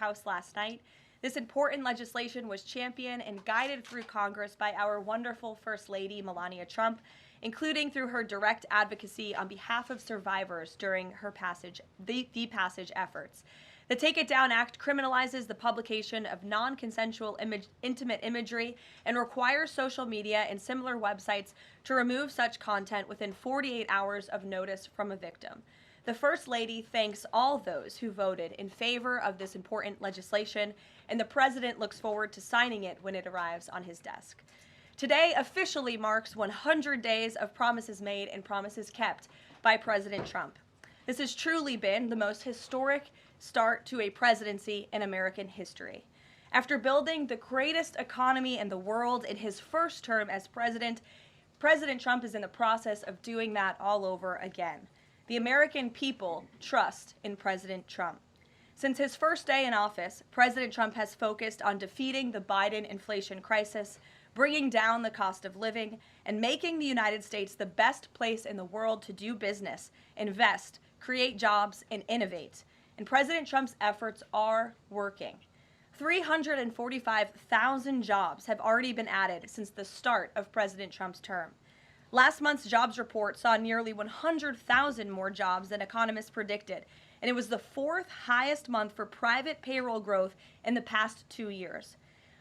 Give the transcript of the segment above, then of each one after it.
House last night. This important legislation was championed and guided through Congress by our wonderful First Lady, Melania Trump, including through her direct advocacy on behalf of survivors during her passage efforts. The Take It Down Act criminalizes the publication of non-consensual intimate imagery and requires social media and similar websites to remove such content within 48 hours of notice from a victim. The First Lady thanks all those who voted in favor of this important legislation, and the President looks forward to signing it when it arrives on his desk. Today officially marks 100 days of promises made and promises kept by President Trump. This has truly been the most historic start to a presidency in American history. After building the greatest economy in the world in his first term as president, President Trump is in the process of doing that all over again. The American people trust in President Trump. Since his first day in office, President Trump has focused on defeating the Biden inflation crisis, bringing down the cost of living, and making the United States the best place in the world to do business, invest, create jobs, and innovate. And President Trump's efforts are working. 345,000 jobs have already been added since the start of President Trump's term. Last month's jobs report saw nearly 100,000 more jobs than economists predicted, and it was the fourth highest month for private payroll growth in the past 2 years.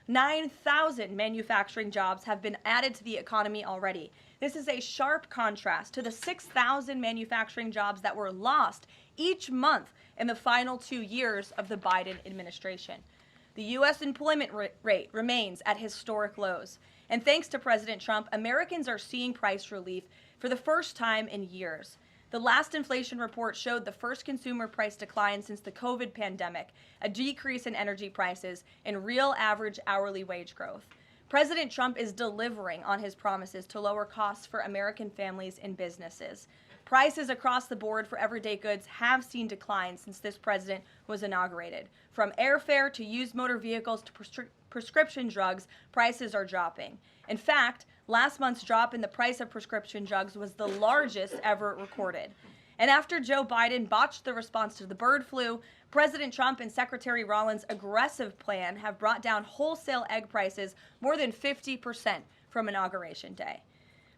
9,000 manufacturing jobs have been added to the economy already. This is a sharp contrast to the 6,000 manufacturing jobs that were lost each month in the final 2 years of the Biden administration. The U.S. employment rate remains at historic lows. And thanks to President Trump, Americans are seeing price relief for the first time in years. The last inflation report showed the first consumer price decline since the COVID pandemic, a decrease in energy prices, and real average hourly wage growth. President Trump is delivering on his promises to lower costs for American families and businesses. Prices across the board for everyday goods have seen declines since this president was inaugurated. From airfare to used motor vehicles to prescription drugs, prices are dropping. In fact, last month's drop in the price of prescription drugs was the largest ever recorded. And after Joe Biden botched the response to the bird flu, President Trump and Secretary Rawlings' aggressive plan have brought down wholesale egg prices more than 50% from Inauguration Day.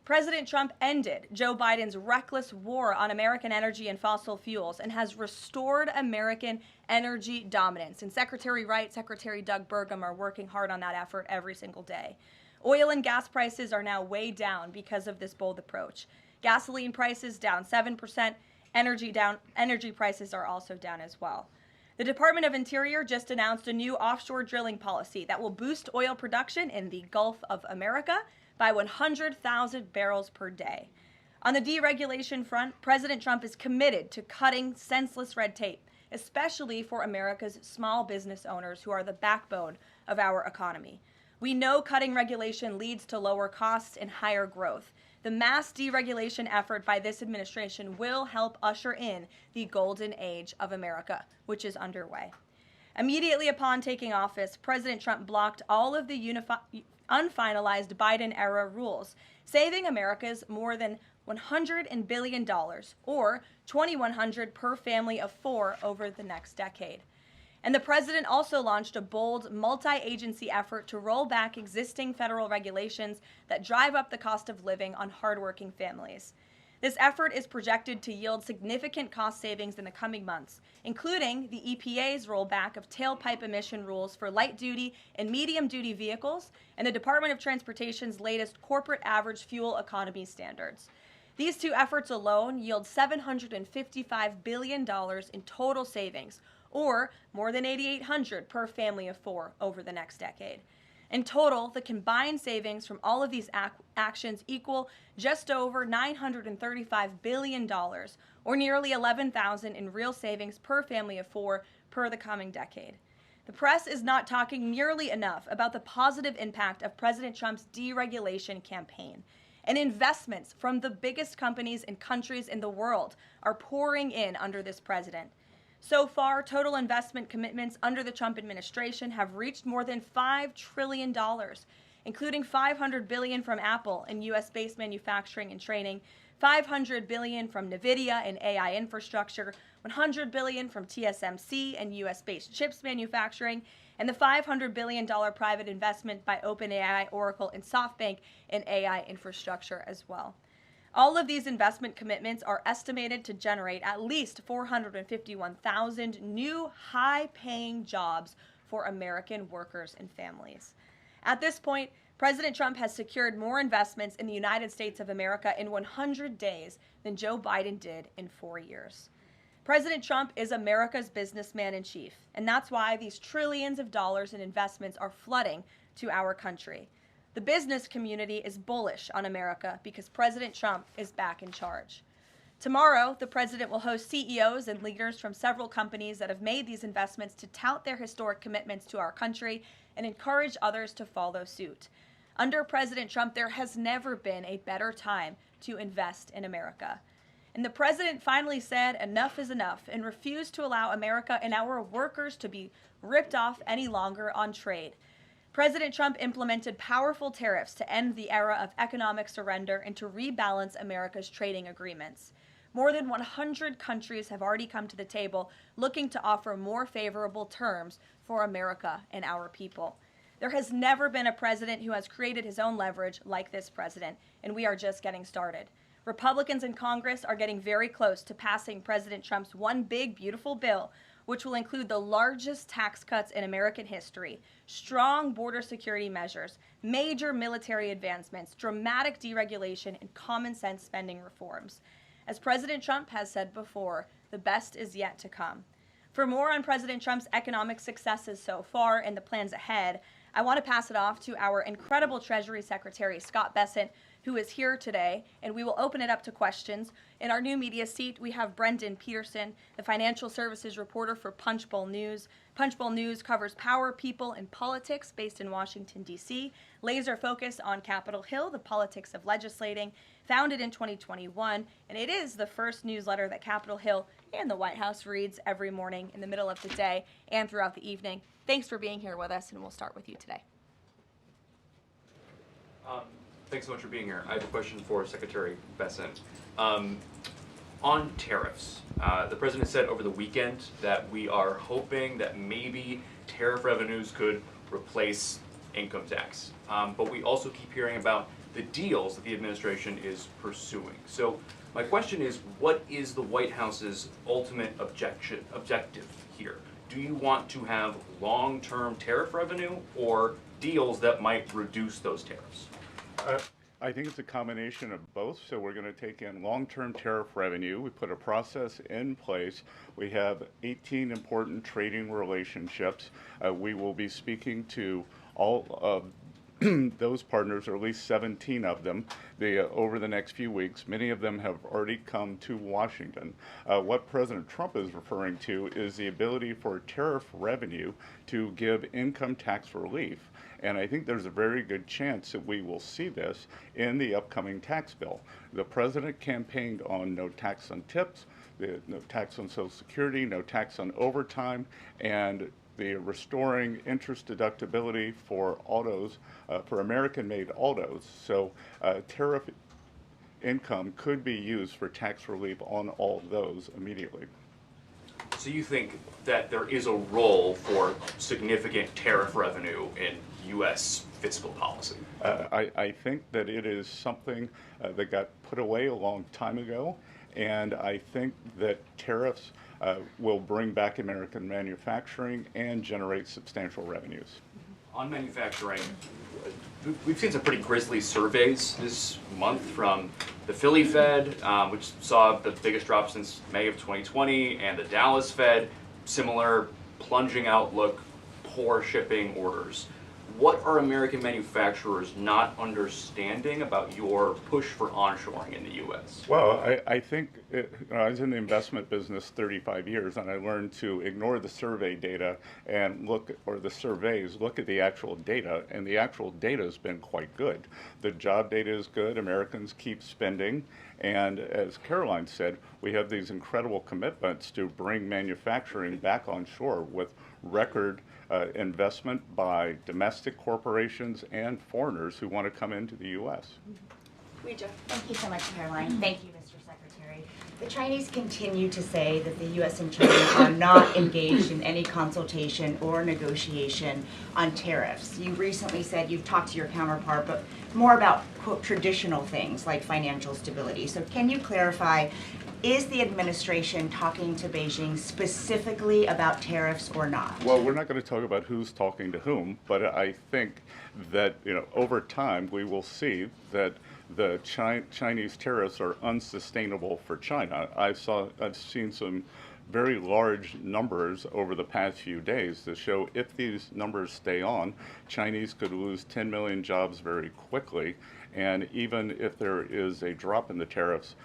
President Trump ended Joe Biden's reckless war on American energy and fossil fuels and has restored American energy dominance. And Secretary Wright, Secretary Doug Burgum are working hard on that effort every single day. Oil and gas prices are now way down because of this bold approach. Gasoline prices down 7%, energy prices are also down as well. The Department of Interior just announced a new offshore drilling policy that will boost oil production in the Gulf of America by 100,000 barrels per day. On the deregulation front, President Trump is committed to cutting senseless red tape, especially for America's small business owners who are the backbone of our economy. We know cutting regulation leads to lower costs and higher growth. The mass deregulation effort by this administration will help usher in the golden age of America, which is underway. Immediately upon taking office, President Trump blocked all of the unfinalized Biden-era rules, saving America's more than $100 billion, or $2,100 per family of four over the next decade. And the president also launched a bold multi-agency effort to roll back existing federal regulations that drive up the cost of living on hardworking families. This effort is projected to yield significant cost savings in the coming months, including the EPA's rollback of tailpipe emission rules for light-duty and medium-duty vehicles and the Department of Transportation's latest corporate average fuel economy standards. These two efforts alone yield $755 billion in total savings, or more than $8,800 per family of four over the next decade. In total, the combined savings from all of these actions equal just over $935 billion, or nearly $11,000 in real savings per family of four per the coming decade. The press is not talking nearly enough about the positive impact of President Trump's deregulation campaign. And investments from the biggest companies and countries in the world are pouring in under this president. So far, total investment commitments under the Trump administration have reached more than $5 trillion, including $500 billion from Apple in U.S.-based manufacturing and training, $500 billion from NVIDIA in AI infrastructure, $100 billion from TSMC and US-based chips manufacturing, and the $500 billion private investment by OpenAI, Oracle, and SoftBank in AI infrastructure as well. All of these investment commitments are estimated to generate at least 451,000 new high-paying jobs for American workers and families. At this point, President Trump has secured more investments in the United States of America in 100 days than Joe Biden did in 4 years. President Trump is America's businessman in chief, and that's why these trillions of dollars in investments are flooding to our country. The business community is bullish on America because President Trump is back in charge. Tomorrow, the president will host CEOs and leaders from several companies that have made these investments to tout their historic commitments to our country and encourage others to follow suit. Under President Trump, there has never been a better time to invest in America. And the president finally said enough is enough and refused to allow America and our workers to be ripped off any longer on trade. President Trump implemented powerful tariffs to end the era of economic surrender and to rebalance America's trading agreements. More than 100 countries have already come to the table looking to offer more favorable terms for America and our people. There has never been a president who has created his own leverage like this president, and we are just getting started. Republicans in Congress are getting very close to passing President Trump's One Big Beautiful Bill, which will include the largest tax cuts in American history, strong border security measures, major military advancements, dramatic deregulation, and common sense spending reforms. As President Trump has said before, the best is yet to come. For more on President Trump's economic successes so far and the plans ahead, I want to pass it off to our incredible Treasury Secretary, Scott Bessent, who is here today, and we will open it up to questions. In our new media seat, we have Brendan Peterson, the financial services reporter for Punchbowl News. Punchbowl News covers power, people, and politics based in Washington, D.C., laser focus on Capitol Hill, the politics of legislating, founded in 2021, and it is the first newsletter that Capitol Hill and the White House reads every morning in the middle of the day and throughout the evening. Thanks for being here with us, and we'll start with you today. Thanks so much for being here. I have a question for Secretary Bessent. On tariffs, the president said over the weekend that we are hoping that maybe tariff revenues could replace income tax. But we also keep hearing about the deals that the administration is pursuing. So my question is, what is the White House's ultimate objective here? Do you want to have long-term tariff revenue or deals that might reduce those tariffs? I think it's a combination of both. So we're going to take in long-term tariff revenue. We put a process in place. We have 18 important trading relationships. We will be speaking to all of those partners, or at least 17 of them, over the next few weeks. Many of them have already come to Washington. What President Trump is referring to is the ability for tariff revenue to give income tax relief. And I think there's a very good chance that we will see this in the upcoming tax bill. The president campaigned on no tax on tips, no tax on Social Security, no tax on overtime, and the restoring interest deductibility for autos, for American-made autos. So tariff income could be used for tax relief on all those immediately. So you think that there is a role for significant tariff revenue in U.S. fiscal policy? I think that it is something that got put away a long time ago, and I think that tariffs will bring back American manufacturing and generate substantial revenues. On manufacturing, we've seen some pretty grisly surveys this month from the Philly Fed, which saw the biggest drop since May of 2020, and the Dallas Fed, similar plunging outlook, poor shipping orders. What are American manufacturers not understanding about your push for onshoring in the U.S.? Well, I think I was in the investment business 35 years, and I learned to ignore the survey data and look at the actual data, and the actual data has been quite good. The job data is good. Americans keep spending, and as Karoline said, we have these incredible commitments to bring manufacturing back on shore with record investment by domestic corporations and foreigners who want to come into the U.S. Thank you so much, Caroline. Thank you, Mr. Secretary. The Chinese continue to say that the U.S. and China are not engaged in any consultation or negotiation on tariffs. You recently said you've talked to your counterpart, but more about, quote, traditional things like financial stability. So can you clarify, is the administration talking to Beijing specifically about tariffs or not? Well, we're not going to talk about who's talking to whom, but I think that, over time we will see that the Chinese tariffs are unsustainable for China. I've seen some very large numbers over the past few days that show if these numbers stay on, Chinese could lose 10 million jobs very quickly, and even if there is a drop in the tariffs,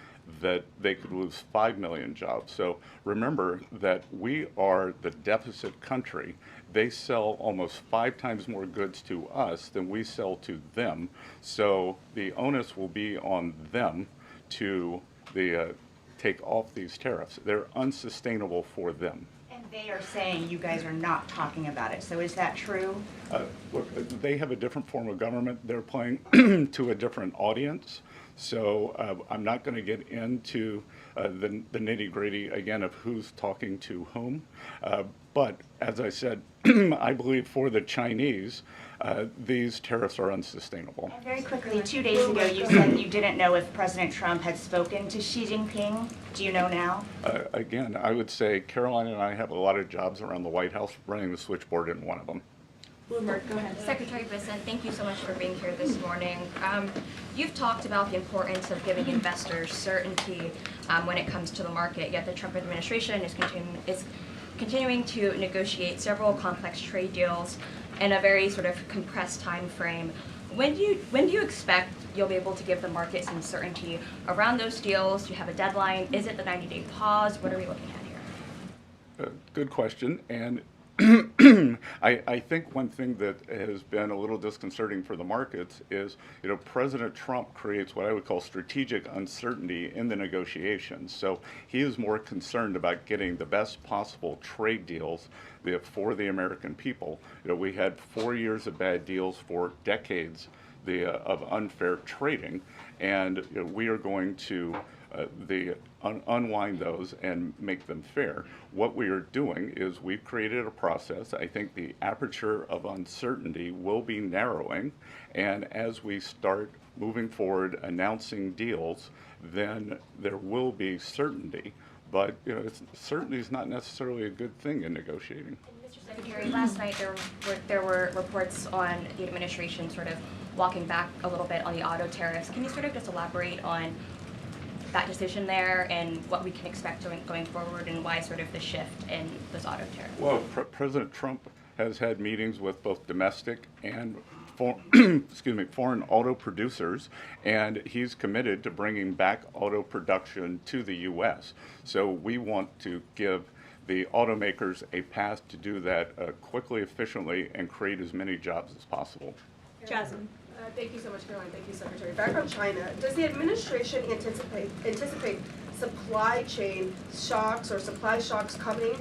that they could lose 5 million jobs. So remember that we are the deficit country. They sell almost 5 times more goods to us than we sell to them. So the onus will be on them to take off these tariffs. They're unsustainable for them. And they are saying you guys are not talking about it. So is that true? Look, they have a different form of government. They're playing to a different audience. So I'm not going to get into the nitty-gritty again of who's talking to whom. But as I said, I believe for the Chinese, these tariffs are unsustainable. And very quickly, 2 days ago, you said you didn't know if President Trump had spoken to Xi Jinping. Do you know now? Again, I would say Karoline and I have a lot of jobs around the White House. Running the switchboard isn't one of them. Bloomberg, go ahead. Secretary Bessent, thank you so much for being here this morning. You've talked about the importance of giving investors certainty when it comes to the market, yet the Trump administration is continuing to negotiate several complex trade deals in a very sort of compressed time frame. When do you expect you'll be able to give the market some certainty around those deals? Do you have a deadline? Is it the 90-day pause? What are we looking at here? Good question. And I think one thing that has been a little disconcerting for the markets is, President Trump creates what I would call strategic uncertainty in the negotiations. So he is more concerned about getting the best possible trade deals for the American people. We had 4 years of bad deals for decades of unfair trading, and we are going to unwind those and make them fair. What we are doing is we've created a process. I think the aperture of uncertainty will be narrowing, and as we start moving forward announcing deals, then there will be certainty. But certainty is not necessarily a good thing in negotiating. Mr. Secretary, last night there were reports on the administration sort of walking back a little bit on the auto tariffs. Can you sort of just elaborate on that decision there and what we can expect going forward, and why sort of the shift in those auto tariffs? Well, President Trump has had meetings with both domestic and foreign auto producers, and he's committed to bringing back auto production to the U.S. So we want to give the automakers a path to do that quickly, efficiently, and create as many jobs as possible. Jasmine. Thank you so much, Caroline. Thank you, Secretary. Back on China, does the administration anticipate supply chain shocks or supply shocks coming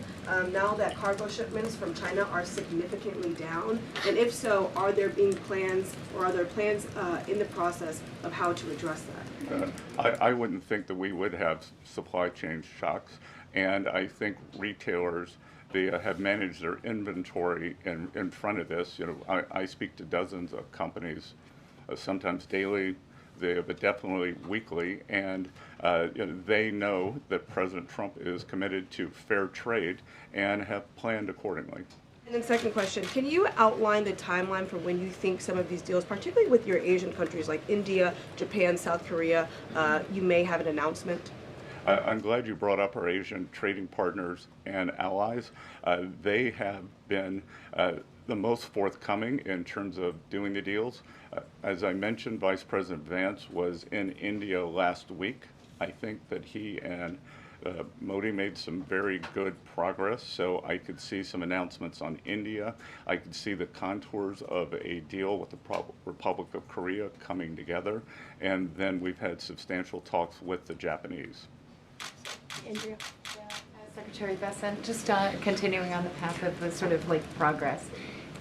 now that cargo shipments from China are significantly down? And if so, are there plans in the process of how to address that? I wouldn't think that we would have supply chain shocks, and I think retailers have managed their inventory in front of this. I speak to dozens of companies, sometimes daily, but definitely weekly, and they know that President Trump is committed to fair trade and have planned accordingly. And then second question, can you outline the timeline for when you think some of these deals, particularly with your Asian countries like India, Japan, South Korea, you may have an announcement? I'm glad you brought up our Asian trading partners and allies. They have been the most forthcoming in terms of doing the deals. As I mentioned, Vice President Vance was in India last week. I think that he and Modi made some very good progress, so I could see some announcements on India. I could see the contours of a deal with the Republic of Korea coming together, and then we've had substantial talks with the Japanese. Andrea. Secretary Bessent, just continuing on the path of the sort of progress.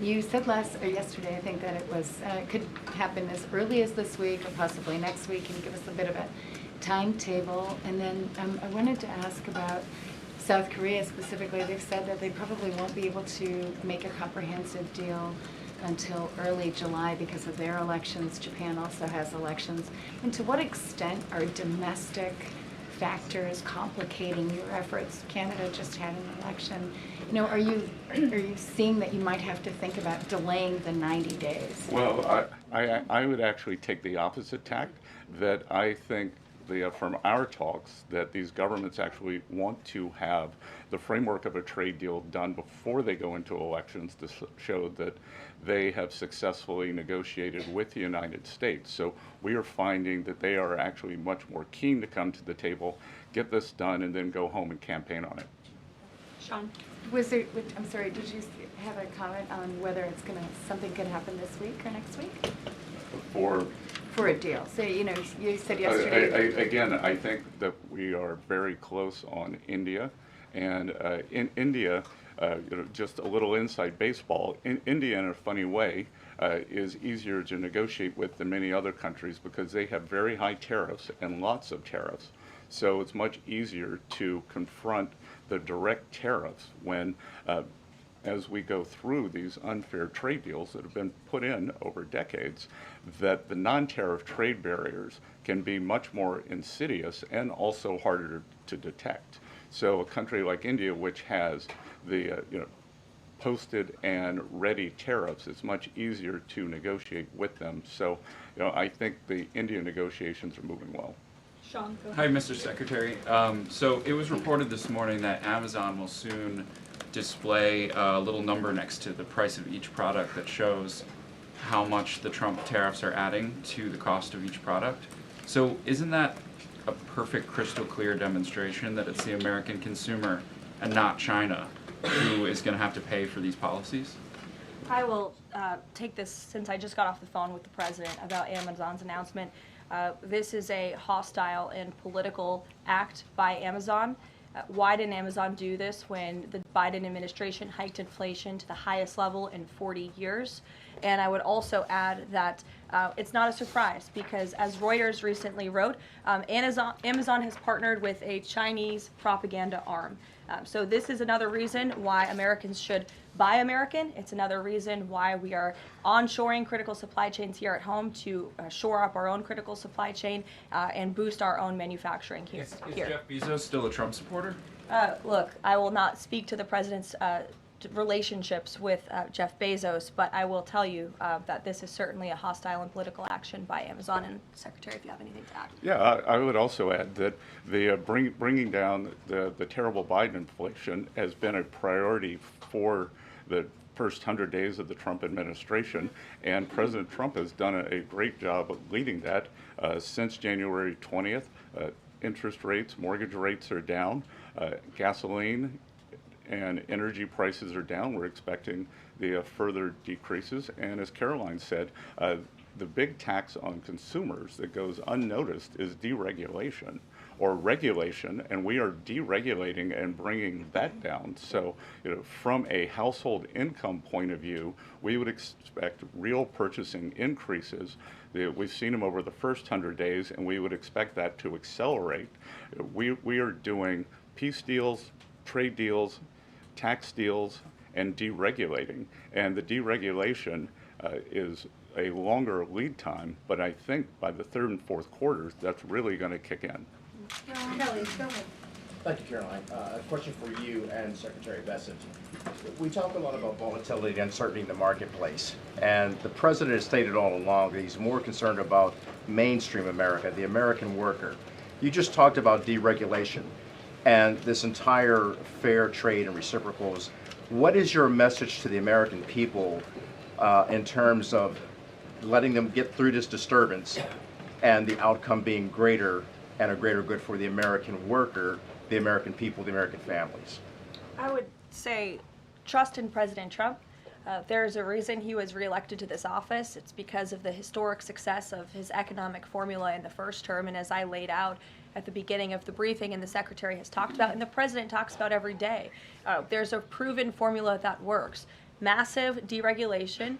You said yesterday, I think, that it was could happen as early as this week or possibly next week. Can you give us a bit of an timetable? And then I wanted to ask about South Korea specifically. They've said that they probably won't be able to make a comprehensive deal until early July because of their elections. Japan also has elections. And to what extent are domestic factors complicating your efforts? Canada just had an election. You know, are you seeing that you might have to think about delaying the 90 days? Well, I would actually take the opposite tack, that I think from our talks that these governments actually want to have the framework of a trade deal done before they go into elections to show that they have successfully negotiated with the United States. So we are finding that they are actually much more keen to come to the table, get this done, and then go home and campaign on it. Sean? Was there, I'm sorry, did you have a comment on whether something could happen this week or next week? For a deal. So, you know, you said yesterday. Again, I think that we are very close on India. And in India, just a little inside baseball, India, in a funny way, is easier to negotiate with than many other countries because they have very high tariffs and lots of tariffs. So it's much easier to confront the direct tariffs when as we go through these unfair trade deals that have been put in over decades, that the non-tariff trade barriers can be much more insidious and also harder to detect. So a country like India, which has the posted and ready tariffs, it's much easier to negotiate with them. So I think the India negotiations are moving well. Sean, go Hi, ahead. Mr. Secretary. So it was reported this morning that Amazon will soon display a little number next to the price of each product that shows how much the Trump tariffs are adding to the cost of each product. So isn't that a perfect crystal clear demonstration that it's the American consumer and not China who is going to have to pay for these policies? I will take this since I just got off the phone with the president about Amazon's announcement. This is a hostile and political act by Amazon. Why didn't Amazon do this when the Biden administration hiked inflation to the highest level in 40 years? And I would also add that it's not a surprise because, as Reuters recently wrote, Amazon has partnered with a Chinese propaganda arm. So this is another reason why Americans should buy American. It's another reason why we are onshoring critical supply chains here at home to shore up our own critical supply chain and boost our own manufacturing here. Is Jeff Bezos still a Trump supporter? Look, I will not speak to the president's relationships with Jeff Bezos, but I will tell you that this is certainly a hostile and political action by Amazon. And Secretary, if you have anything to add. Yeah, I would also add that the bringing down the terrible Biden inflation has been a priority for the first 100 days of the Trump administration, and President Trump has done a great job of leading that. Since January 20th, interest rates, mortgage rates are down, gasoline and energy prices are down. We're expecting the further decreases, and as Karoline said, the big tax on consumers that goes unnoticed is deregulation or regulation, and we are deregulating and bringing that down. So, from a household income point of view, we would expect real purchasing increases. We've seen them over the first 100 days, and we would expect that to accelerate. We are doing peace deals, trade deals, tax deals, and deregulating. And the deregulation is a longer lead time, but I think by the third and fourth quarters, that's really going to kick in. Kelly, go ahead. Thank you, Caroline. A question for you and Secretary Bessent. We talk a lot about volatility and uncertainty in the marketplace, and the president has stated all along that he's more concerned about mainstream America, the American worker. You just talked about deregulation and this entire fair trade and reciprocals. What is your message to the American people in terms of letting them get through this disturbance and the outcome being greater and a greater good for the American worker, the American people, the American families? I would say trust in President Trump. There's a reason he was reelected to this office. It's because of the historic success of his economic formula in the first term, and as I laid out at the beginning of the briefing and the Secretary has talked about and the President talks about every day, there's a proven formula that works. Massive deregulation,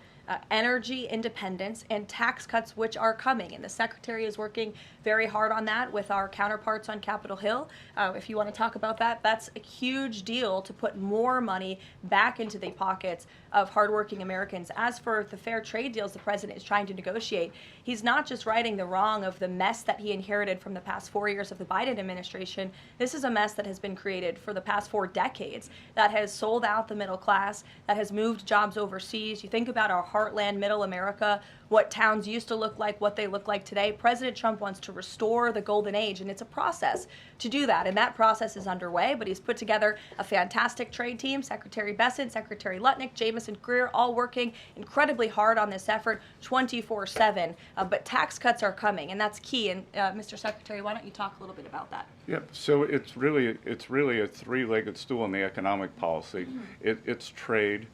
energy independence, and tax cuts, which are coming. And the Secretary is working very hard on that with our counterparts on Capitol Hill. If you want to talk about that, that's a huge deal to put more money back into the pockets of hardworking Americans. As for the fair trade deals the president is trying to negotiate, he's not just righting the wrong of the mess that he inherited from the past 4 years of the Biden administration. This is a mess that has been created for the past 4 decades that has sold out the middle class, that has moved jobs overseas. You think about our heartland, middle America, what towns used to look like, what they look like today. President Trump wants to restore the golden age, and it's a process to do that. And that process is underway, but he's put together a fantastic trade team. Secretary Bessent, Secretary Lutnick, Jamieson Greer, all working incredibly hard on this effort 24/7. But tax cuts are coming, and that's key. And Mr. Secretary, why don't you talk a little bit about that? Yep. So it's really a three-legged stool in the economic policy. It's trade,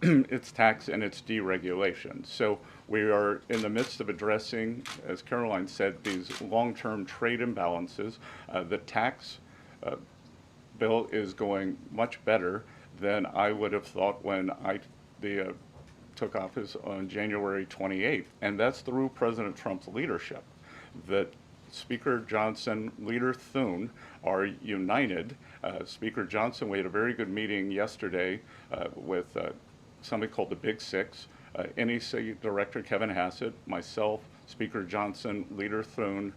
it's tax, and it's deregulation. So we are in the midst of addressing, as Karoline said, these long-term trade imbalances. The tax bill is going much better than I would have thought when I took office on January 28th, and that's through President Trump's leadership. That Speaker Johnson, Leader Thune are united. Speaker Johnson, we had a very good meeting yesterday with somebody called the Big Six, NEC Director Kevin Hassett, myself, Speaker Johnson, Leader Thune,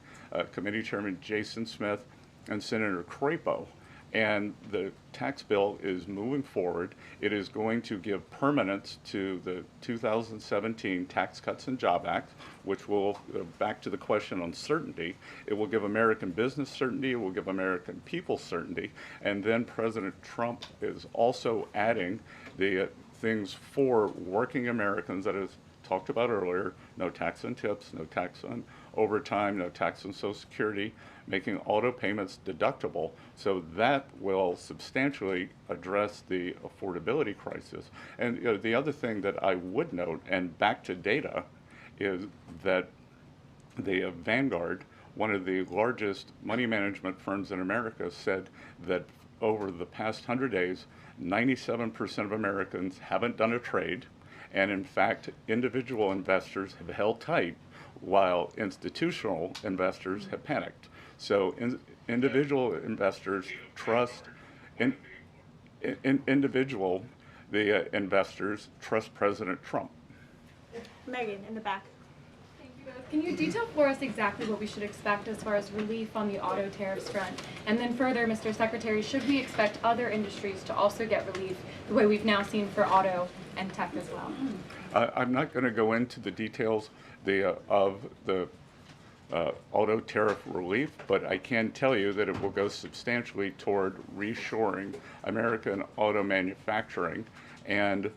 Committee Chairman Jason Smith, and Senator Crapo. And the tax bill is moving forward. It is going to give permanence to the 2017 Tax Cuts and Job Act, which will, back to the question on certainty, it will give American business certainty, it will give American people certainty, and then President Trump is also adding the things for working Americans that is talked about earlier: no tax on tips, no tax on overtime, no tax on Social Security, making auto payments deductible. So that will substantially address the affordability crisis. And the other thing that I would note, and back to data, is that the Vanguard, one of the largest money management firms in America, said that over the past 100 days, 97% of Americans haven't done a trade. And in fact, individual investors have held tight while institutional investors have panicked. So individual investors trust, investors trust President Trump. Megan, in the back. Thank you both. Can you detail for us exactly what we should expect as far as relief on the auto tariffs front? And then further, Mr. Secretary, should we expect other industries to also get relief the way we've now seen for auto and tech as well? I'm not going to go into the details of the auto tariff relief, but I can tell you that it will go substantially toward reshoring American auto manufacturing. And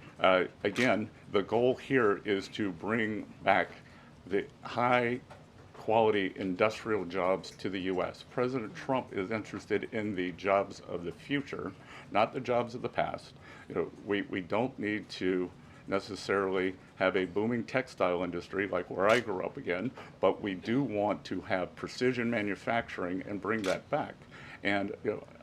again, the goal here is to bring back the high quality industrial jobs to the U.S. President Trump is interested in the jobs of the future, not the jobs of the past. We don't need to necessarily have a booming textile industry like where I grew up again, but we do want to have precision manufacturing and bring that back. And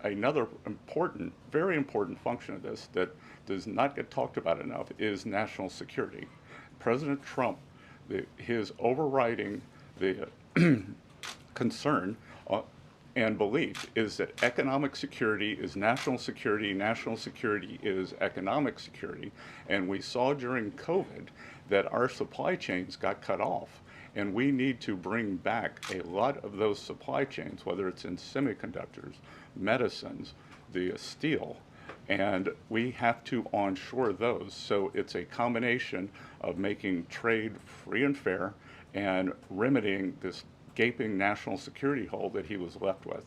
another important, very important function of this that does not get talked about enough is national security. President Trump, his overriding concern and belief is that economic security is national security is economic security. And we saw during COVID that our supply chains got cut off. And we need to bring back a lot of those supply chains, whether it's in semiconductors, medicines, the steel, and we have to onshore those. So it's a combination of making trade free and fair and remedying this gaping national security hole that he was left with.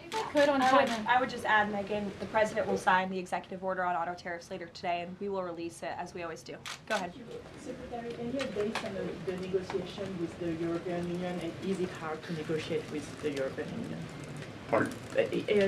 If I could on China. I would just add, Megan, the president will sign the executive order on auto tariffs later today, and we will release it as we always do. Go ahead. Secretary, any updates on the negotiation with the European Union, and is it hard to negotiate with the European Union? Pardon?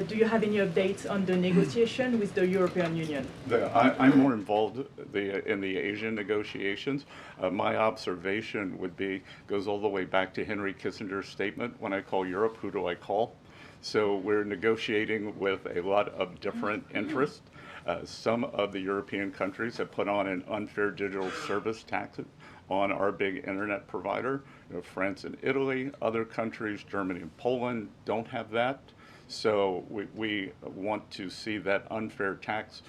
Do you have any updates on the negotiation with the European Union? I'm more involved in the Asian negotiations. My observation would be, goes all the way back to Henry Kissinger's statement, when I call Europe, who do I call? So we're negotiating with a lot of different interests. Some of the European countries have put on an unfair digital service tax on our big internet provider. France and Italy, other countries, Germany and Poland, don't have that. So we want to see that unfair tax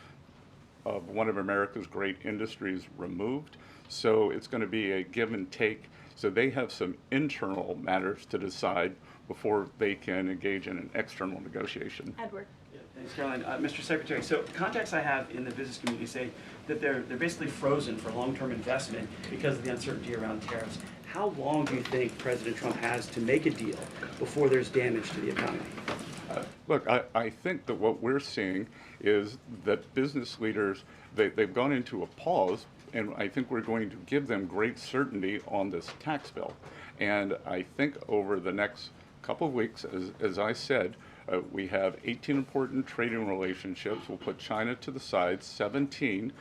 of one of America's great industries removed. So it's going to be a give and take. So they have some internal matters to decide before they can engage in an external negotiation. Edward. Yeah, thanks, Caroline. Mr. Secretary, so contacts I have in the business community say that they're basically frozen for long-term investment because of the uncertainty around tariffs. How long do you think President Trump has to make a deal before there's damage to the economy? Look, I think that what we're seeing is that business leaders, they've gone into a pause, and I think we're going to give them great certainty on this tax bill. And I think over the next couple of weeks, as I said, we have 18 important trading relationships. We'll put China to the side. 17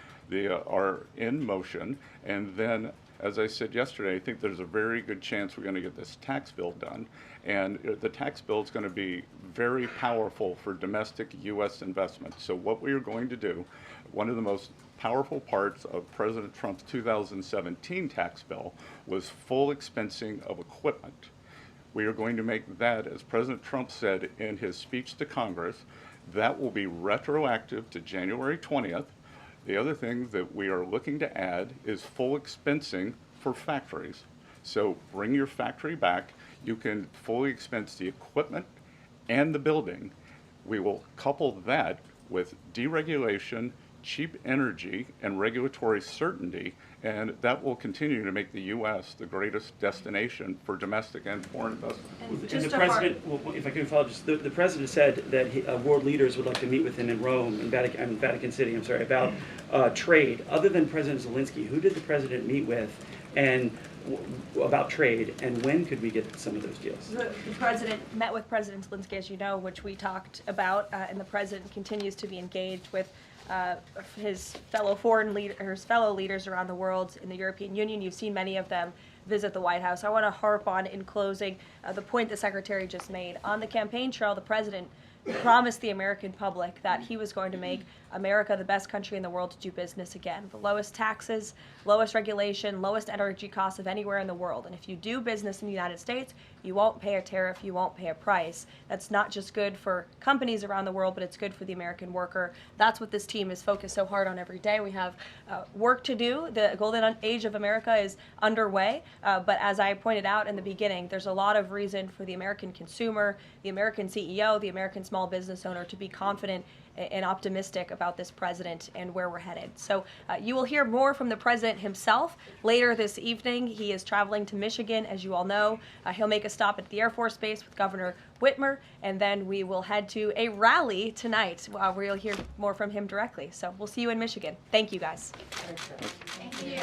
are in motion. And then, as I said yesterday, I think there's a very good chance we're going to get this tax bill done. And the tax bill is going to be very powerful for domestic U.S. investment. So what we are going to do, one of the most powerful parts of President Trump's 2017 tax bill was full expensing of equipment. We are going to make that, as President Trump said in his speech to Congress, that will be retroactive to January 20th. The other thing that we are looking to add is full expensing for factories. So bring your factory back. You can fully expense the equipment and the building. We will couple that with deregulation, cheap energy, and regulatory certainty, and that will continue to make the U.S. the greatest destination for domestic and foreign investment. And the president, well, if I could follow, just the president said that world leaders would like to meet with him in Rome, in Vatican City, about trade. Other than President Zelensky, who did the president meet with, and about trade, and when could we get some of those deals? The president met with President Zelensky, as you know, which we talked about, and the president continues to be engaged with his fellow leaders around the world in the European Union. You've seen many of them visit the White House. I want to harp on, in closing, the point the Secretary just made. On the campaign trail, the president promised the American public that he was going to make America the best country in the world to do business again. The lowest taxes, lowest regulation, lowest energy costs of anywhere in the world. And if you do business in the United States, you won't pay a tariff, you won't pay a price. That's not just good for companies around the world, but it's good for the American worker. That's what this team is focused so hard on every day. We have work to do. The golden age of America is underway. But as I pointed out in the beginning, there's a lot of reason for the American consumer, the American CEO, the American small business owner to be confident and optimistic about this president and where we're headed. So you will hear more from the president himself later this evening. He is traveling to Michigan, as you all know. He'll make a stop at the Air Force Base with Governor Whitmer, and then we will head to a rally tonight where you'll hear more from him directly. So we'll see you in Michigan. Thank you, guys. Thank you.